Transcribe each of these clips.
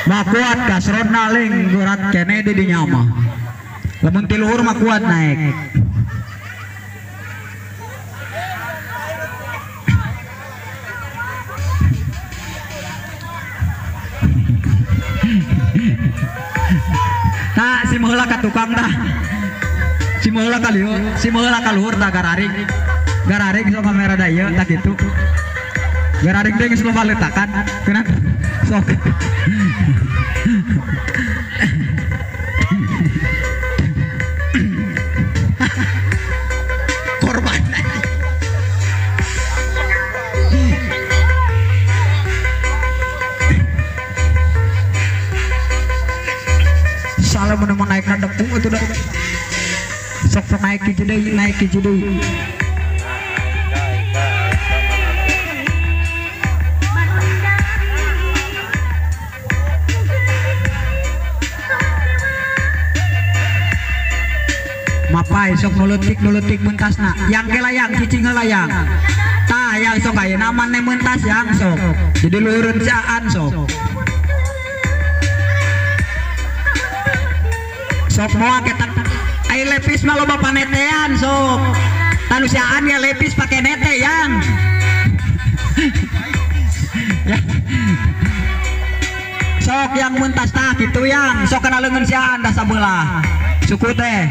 kuat kasron naling gurat kene di nyama lamun ti luhur mah kuat naik nah si meula ka tukang dah si meula ka lieu si meula ka luhur dah gararing so kamera da ieu tak kitu gararing teh geus loba letakan keuna sok korban salah menemukan naik nadepung itu dah sok naik hiji deui mapai sok nuletik mentasna yang kelayang cicing helayang tah yang sok aya namanya mentas yang sok jadi luhurun saan sok moal ketak ai lepis mah loba panetean sok tanusiaan ya lepis pakai nete yang sok yang mentas tah gitu yang sok kana leungeun siaan dah sabelah suku teh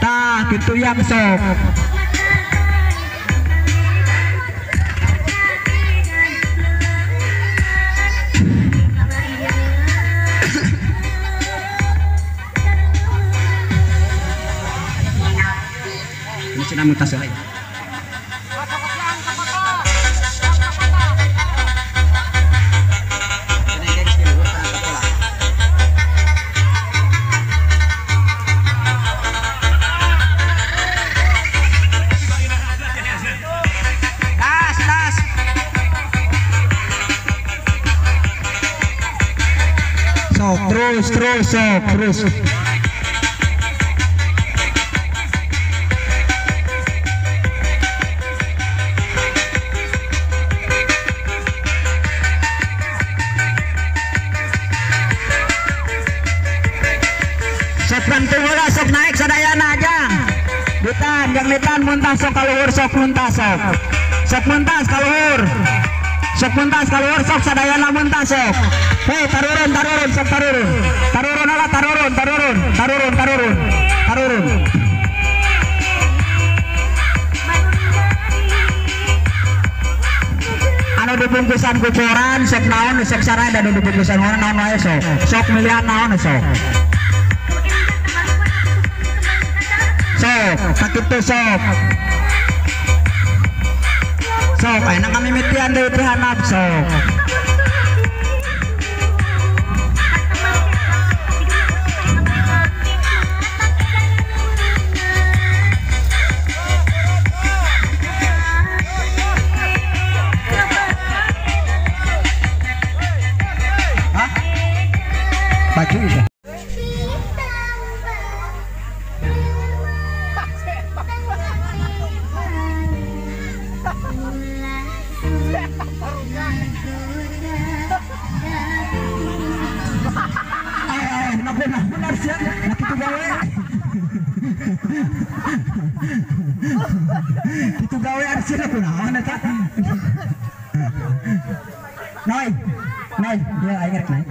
tah gitu yang sok ini cina mutas lagi terus sok bantu heula sok naik sadayana aja bukan yang netan muntas sok kaluhur sok muntas sok muntas kaluhur sok muntas kaluhur sok sadayana muntas sok hei tarurun sok tarurun ala tarurun anu dibungkusan kucuran sok naon sok sarada anu dibungkusan orang naon wae sok milihan naon sok kakitu sok enak kami mitian deui teh hanap sok baju bisa benar sih nak itu gawe itu gawe arsina kunaon eta Noi ya ingat naik